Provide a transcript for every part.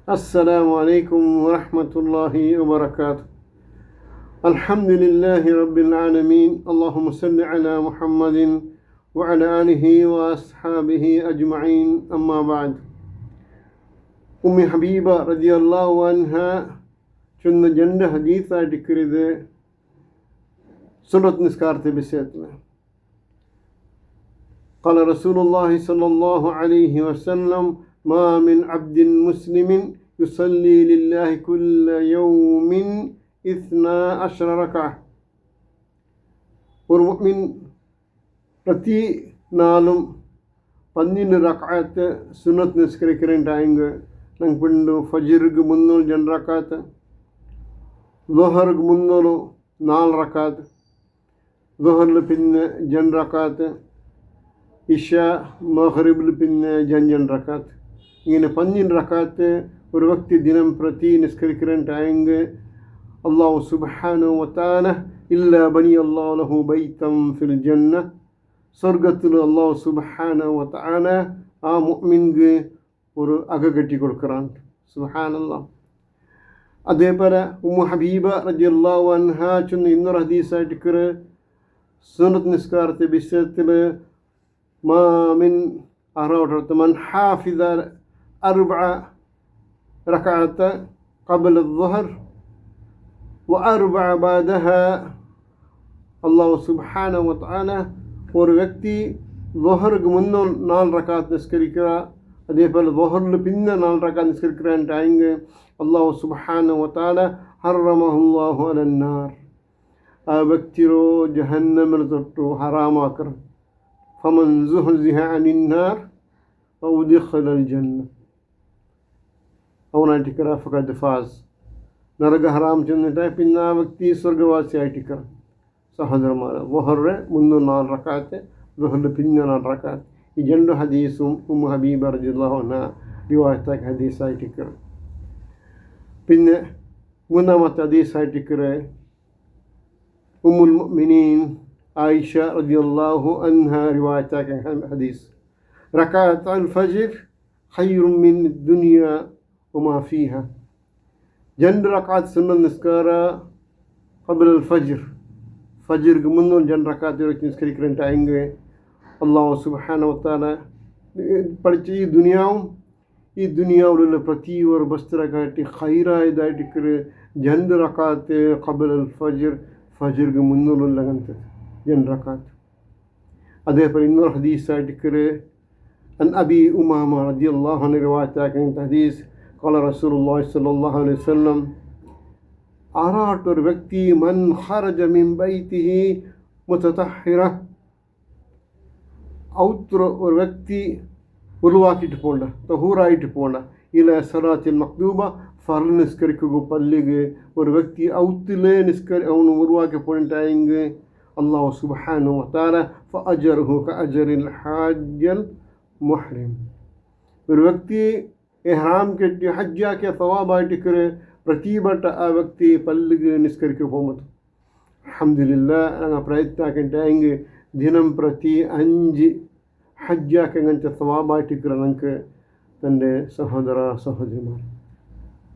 السلام عليكم ورحمة الله وبركاته. الحمد لله رب العالمين. اللهم صل على محمد وعلى آله وأصحابه أجمعين. أما بعد. حبيبة رضي الله عنها ചൊന്ന രണ്ട് ഹദീസായിട്ടിക്കരുത് സുന്നത്ത് നിസ്കാരത്തെ വിഷയത്തിൽ. قال رسول الله صلى الله عليه وسلم ما من عبد مسلم يصلي لله كل يوم 12 ركعة. ഒരു മുഅ്മിൻ പ്രതി നാളും 12 റക്അത്ത് സുന്നത്ത് നിസ്കരിക്കലുണ്ടായെങ്കിൽ ನಂಗೆ ಪಿಂಡು ಫಜರ್ಗೆ 302 ರಕಾತ್, ظهರ್ಗೆ 304 ರಕಾತ್, ظهറിൽ പിന്നെ 2 റക്കാത്ത്, ഇഷ മഗ്രിബിൽ പിന്നെ 2 റക്കാത്ത്. ഇങ്ങനെ 12 റക്കാത്ത് ഒരു വ്യക്തി ദിനം പ്രതി നിസ്കരിക്കലുണ്ടായെങ്കിൽ അല്ലാഹു സുബ്ഹാനഹു വ തആല ഇല്ലാ ബനി അല്ലാഹു ലഹു ബൈതൻ ഫിൽ ജന്ന, സ്വർഗത്തിൽ അല്ലാഹു സുബ്ഹാനഹു വ തആല ആ മുഅ്മിൻക്ക് ഒരു അക കെട്ടി കൊടുക്കുകയാണ്. സുബ്ഹാനല്ലാഹ്. അതേപോലെ ഹബീബ റളിയല്ലാഹു അൻഹ ചൊന്ന ഇന്നൊരു ഹദീസായിട്ട് സുന്നത്ത് നിസ്കാരത്തെ വിഷയത്തിൽ മാമിൻ മൻ ഹാഫിദ 4 റക്അത്ത് ഖബ്ല الظهر و4 بعدها അല്ലാഹു സുബ്ഹാനഹു വ തആല ഒരു വ്യക്തി ളുഹർക്ക് മുന്നേ 4 റക്അത്ത് നിസ്കരിക്കുക, അതേപോലെ ളുഹറിൽ പിന്നെ 4 റക്അത്ത് നിസ്കരിക്കുകയാണെങ്കിൽ അല്ലാഹു സുബ്ഹാനഹു വ തആല ഹറമഹുല്ലാഹു അലന്നാർ, ആ വ്യക്തിയോ ജഹന്നമിൽ തൊട്ടു ഹറാമാക്കർ. ഫമൻ സുഹ്സിഹ അനിന്നാർ വഉദ്ഖിലൽ ജന്ന, അവനായിട്ടിക്കറ ഫഖദ് ഫാസ്. നരക ഹറാം ചെന്നിട്ട് പിന്നെ ആ വ്യക്തി സ്വർഗവാസിയായിട്ടിക്കറ. സഹോദരന്മാരെ, ളുഹറിൽ 304 റക്അത്ത്, ളുഹറിൽ പിന്നെ 4 റക്അത്ത്. ഈ രണ്ട് ഹദീസും ഹബീബ റളിയല്ലാഹു അൻഹ റിവായത്താക്കിയ ഹദീസായിട്ടിക്കറ. പിന്നെ മൂന്നാമത്തെ ഹദീസായിട്ടിക്കറ ഉമ്മുൽ മുഅ്മിനീൻ ആയിഷ റളിയല്ലാഹു അൻഹ റിവായത്താക്കിയ ഹദീസ്. റക്അത്തുൽ ഫജ്ർ ഖൈറും മിൻ ദുനിയ വമാ ഫീഹ. 2 റക്അത്ത് സുന്നത്ത് നിസ്കാര ഖബ്ല ഫജ്ർ, ഫജ്ർക്ക് മുന്നേ 2 റക്അത്ത് നിസ്കരിക്കലുണ്ടായെങ്കിൽ അല്ലാഹു സുബ്ഹാനഹു വ തആല പഠിച്ച ഈ ദുനിയാവിലുള്ള പ്രതി ഒരു വസ്തുക്കാട്ടി ഖൈറായതായിട്ട് 2 റക്അത്ത് ഖബ്ല ഫജ്ർ, ഫജ്ർക്ക് മുന്നുള്ളങ്ങനത്തെ 2 റക്അത്ത്. അതേപോലെ ഇന്നൊരു ഹദീസായിട്ട് അൻ അബി ഉമാമ റളിയല്ലാഹു അൻഹു റിവായത്താക്കിയ ഹദീസ്. ഖാല റസൂലുള്ളാഹി സ്വല്ലല്ലാഹു അലൈഹി വസല്ലം, ആറാട്ടൊരു വ്യക്തി മൻ ഖറജ മിൻ ബൈതിഹി മുതതഹിറ, ഒരു വ്യക്തി ഉരുവാക്കിയിട്ട് പോകണ്ട, തഹൂറായിട്ട് പോകണ്ട, ഇല സലാത്തിൽ മക്തൂബ ഫർള് നിസ്കരിക്കുക പള്ളിക്ക് ഒരു വ്യക്തി ഔത്തിലേ അവന് ഉരുവാക്കി പോയിട്ടായെങ്കിൽ അല്ലാഹു സുബ്ഹാനഹു വ തആല ഫഅജറുഹു കഅജറിൽ ഹാജ്ജൽ മുഹ്രിം, ഒരു വ്യക്തി ഇഹ്റാം കെട്ടി ഹജ്ജാക്കിയ സവാബായിട്ട് പ്രതിപെട്ട ആ വ്യക്തി പള്ളിക്ക് നിസ്കരിക്കുക പോകുമ്പോൾ അൽഹംദുലില്ലാഹ് ഞങ്ങൾ പ്രയത്നാക്കിയിട്ടായെങ്കിൽ ദിനം പ്രതി 5 ഹജ്ജാക്കി അങ്ങനത്തെ സവാബായിട്ട് ഞങ്ങൾക്ക് തൻ്റെ സഹോദര സഹോദരിമാർ.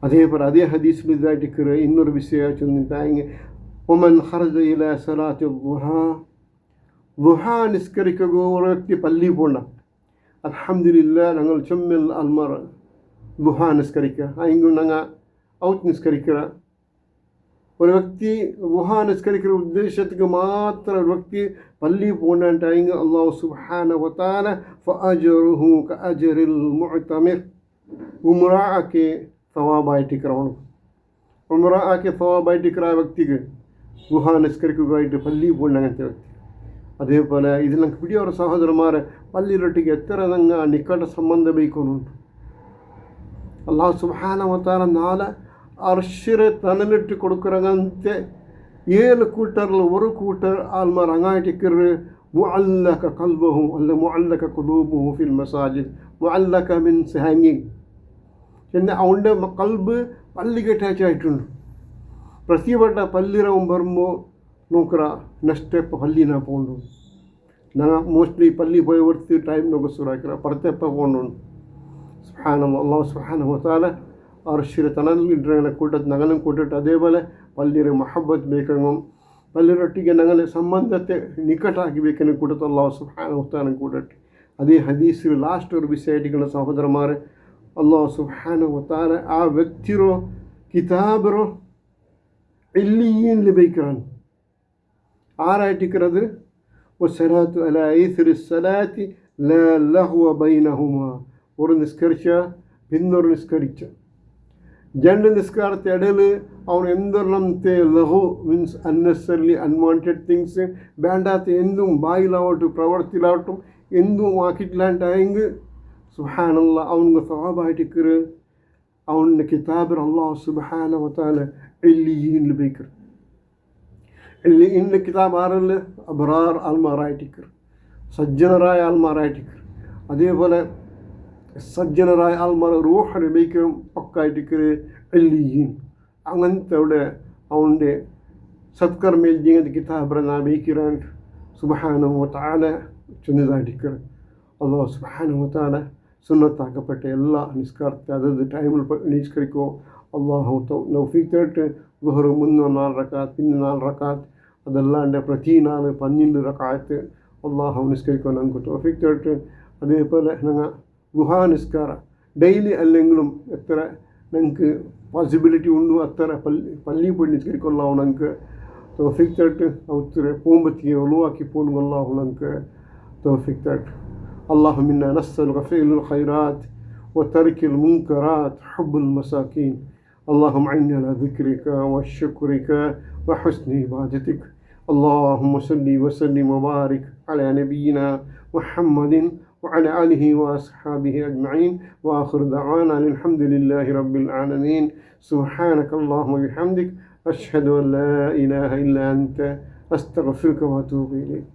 അതേപോലെ അതേ ഹദീസിൽ ഇതായിട്ട് ഇന്നൊരു വിഷയം ചെന്നിട്ടായെങ്കിൽ ഒമൻ ഖറജ ഇലാ സലാത്തി ളുഹാ നിസ്കരിക്കുക ഒരു വ്യക്തി പള്ളി പോകണ്ട. അൽഹംദുലില്ലാഹ് ഞങ്ങൾ ചുമ്മിൽ അൽമർ ളുഹാ നിസ്കരിക്കുക, അയെങ്കിൽ ഞങ്ങൾ ഔത്ത് നിസ്കരിക്കുക. ഒരു വ്യക്തി ളുഹാ നിസ്കരിക്കുന്ന ഉദ്ദേശത്തിക്ക് മാത്രം ഒരു വ്യക്തി പള്ളി പോകണ്ടായെങ്കിൽ അല്ലാഹു സുബ്ഹാനഹു വ തആല ഫഅജറുഹു കഅജറിൽ മുഅ്തമിർ, ഉംറ ആക്കി സവാബായിട്ടിക്കറവണം. ഉംറ ആക്കി സവാബായിട്ടിക്കറ ആ വ്യക്തിക്ക് ളുഹാ നിസ്കരിക്കുകയായിട്ട് പള്ളി പോകണ്ട അങ്ങനത്തെ വ്യക്തി. അതേപോലെ ഇതിൽ നമുക്ക് പിടിയോರ സഹോദരന്മാരെ പള്ളിയിലൊಟ್ಟಿಗೆ എത്ര ನಂಗೆ ನಿಕಟ ಸಂಬಂಧ ಬೇಕು ಉಂಟು. ಅಲ್ಲಾಹ್ ಸುಬ್ಹಾನಹು ವ ತಆಲ 4 അർശിരെ തണലിട്ട് കൊടുക്കുറങ്ങത്തെ 7 കൂട്ടറിൽ ഒരു കൂട്ടർ ആൽമാർ അങ്ങായിട്ടിക്കർ മുഅല്ലക ഖൽബഹു അല്ല മുഅല്ലക ഖുലൂബുഹു ഫിൽ മസാജിദ്. മുഅല്ലക മീൻസ് ഹാങ്ങിങ്. പിന്നെ അവൻ്റെ കൽബ് പള്ളിക്ക് അറ്റാച്ച് ആയിട്ടുണ്ട്. പ്രതിപെട്ട പള്ളിരവും വരുമ്പോൾ നോക്കറ നെക്സ്റ്റ് പള്ളിന പോകണ്ടു. ഞങ്ങൾ മോസ്റ്റ്ലി പള്ളി പോയി വർത്തി ടൈം നോക്കി സുറാക്കിற ಪರತೆಪ್ಪ ಹೋಗೋಣ. ಸುಬ್ಹಾನಲ್ಲಾಹ್. ಅಲ್ಲಾಹ್ ಸುಬ್ಹಾನಹು ವ ತಆಲ അർശിരെ തണലിട്ടിങ്ങനെ കൂട്ടത്തിൽ ഞങ്ങളും കൂട്ടിട്ട് അതേപോലെ പള്ളിയുടെ മഹബത്ത് ಬೇಕಂಗೋ ಪಲ್ಲಿರೊಟ್ಟಿಗೆ ഞങ്ങളെ ಸಂಬಂಧತೆ ನಿಕಟಾಗಿ ಬೇಕನ್ನು ಕೂಟತ್ತು ಅಲ್ಲಾಹ್ ಸುಬ್ಹಾನಹು ವತಾಲ ಕೂಟಟ್ಟು ಅದೇ ಹದೀಸ್ ಲಾಸ್ಟ್ ഒരു വിഷയമായിട്ടിരിക്കുന്ന സഹോദരന്മാരെ അല്ലാഹു സുബ്ഹാനഹു വതാല ആ വ്യക്തിರೋ കിതാബറോ ഇല്ലിയീനിൽ ബൈക്കറാണ് ആരായിട്ടിരിക്കുന്നത് വസ്സലാത്തു അലാ ഈസരി സലാത്തി ലാ ലഹ്വ ബൈനഹുമാ ഒരു നിസ്കരിച്ച പിന്നൊരു നിസ്കരിച്ച രണ്ട് നിസ്കാരത്തെ ഇടയിൽ അവൻ എന്തെല്ലാമത്തെ ലഹു മീൻസ് അൺനെസറിലി അൺവാണ്ടഡ് തിങ്സ് വേണ്ടാത്ത എന്തും ബായിലാവട്ടും പ്രവർത്തിയിലാവട്ടും എന്തും ആക്കിയിട്ടില്ലാണ്ടായെങ്കിൽ സുബ്ഹാനല്ലാ അവന് സവാബായിട്ടിക്കറ് അവൻ്റെ കിതാബിൽ അല്ലാഹു സുബ്ഹാനഹു വതആല ഇല്ലിയീനിൽ ബൈക്കറ് ഇല്ലിയീനിലെ കിതാബ് ആരല്ല അബ്റാർ ആൾമാരായിട്ടിക്കറ് സജ്ജനരായ ആൾമാരായിട്ടിക്കറ് അതേപോലെ സജ്ജനരായ ആൾമാർ റൂഹ് ബൈക്കറും പക്കായിട്ടിക്കറ് ഇല്ലിയീൻ അങ്ങനത്തെ അവിടെ അവൻ്റെ സത്കർമ്മയിൽ ജീവിത കിതാബിനെ ബൈക്കിറാൻ സുബ്ഹാനഹു വതആല ചെന്നതായിട്ടിക്കറ് അല്ലാഹു സുബ്ഹാനഹു വതആല സുന്നത്താക്കപ്പെട്ട എല്ലാ നിസ്കാരത്തെ അതത് ടൈമിൽ നിസ്കരിക്കോ അള്ളാഹു തൗഫീഖ് തരട്ടെ ളുഹറ് മുന്നേ 4 റക്അത്ത് പിന്നെ 4 റക്അത്ത് അതല്ലാണ്ട് പ്രതി 4 12 റക്അത്ത് അള്ളാഹു നിസ്കരിക്കോ നമുക്ക് തൗഫീഖ് തരട്ടെ അതേപോലെ ഞങ്ങൾ ളുഹാ നിസ്കാര ഡെയിലി അല്ലെങ്കിലും എത്ര ഞങ്ങൾക്ക് പോസിബിലിറ്റി ഉണ്ടോ അത്ര പള്ളിയിൽ പോയി നിസ്കരിക്കൊള്ളാവും ഞങ്ങൾക്ക് തൗഫീഖ് തരട്ടെ ഒത്തിരി പോകുമ്പത്തേക്ക് ഒഴിവാക്കി പോകുന്നല്ലാഹു ഞങ്ങൾക്ക് തൗഫീഖ് തരട്ടെ اللهم إنا نسألك فعل الخيرات وترك المنكرات حب المساكين اللهم عنا على ذكرك وشكرك وحسن عبادتك اللهم صل وسلم وبارك على نبينا محمد وعلى آله وأصحابه أجمعين وآخر دعوانا الحمد لله رب العالمين سبحانك اللهم وبحمدك أشهد أن لا إله إلا أنت أستغفرك وأتوب إليك